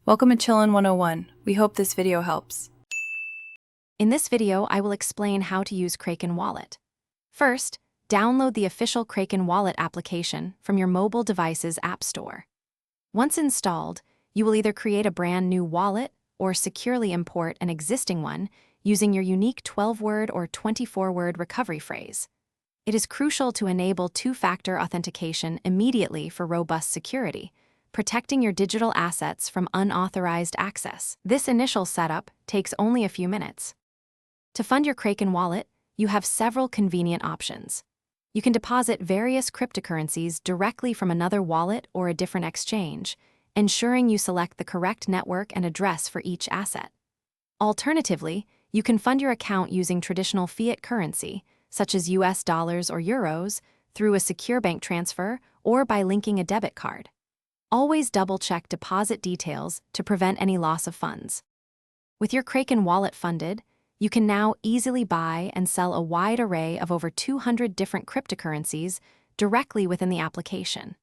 Welcome to Chillin' 101. We hope this video helps. In this video, I will explain how to use Kraken Wallet. First, download the official Kraken Wallet application from your mobile device's app store. Once installed, you will either create a brand new wallet or securely import an existing one using your unique 12-word or 24-word recovery phrase. It is crucial to enable two-factor authentication immediately for robust security, protecting your digital assets from unauthorized access. This initial setup takes only a few minutes. To fund your Kraken wallet, you have several convenient options. You can deposit various cryptocurrencies directly from another wallet or a different exchange, ensuring you select the correct network and address for each asset. Alternatively, you can fund your account using traditional fiat currency, such as US dollars or euros, through a secure bank transfer or by linking a debit card. Always double-check deposit details to prevent any loss of funds. With your Kraken wallet funded, you can now easily buy and sell a wide array of over 200 different cryptocurrencies directly within the application.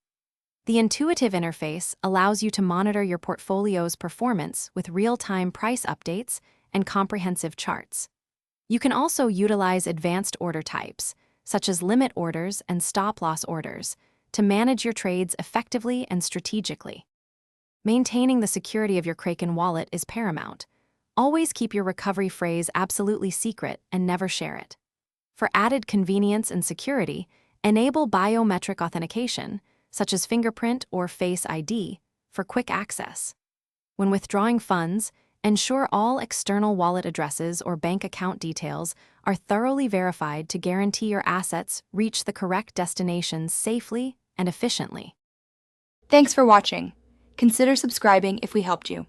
The intuitive interface allows you to monitor your portfolio's performance with real-time price updates and comprehensive charts. You can also utilize advanced order types, such as limit orders and stop-loss orders, to manage your trades effectively and strategically. Maintaining the security of your Kraken wallet is paramount. Always keep your recovery phrase absolutely secret and never share it. For added convenience and security, enable biometric authentication, such as fingerprint or Face ID, for quick access. When withdrawing funds, ensure all external wallet addresses or bank account details are thoroughly verified to guarantee your assets reach the correct destinations safely and efficiently. Thanks for watching. Consider subscribing if we helped you.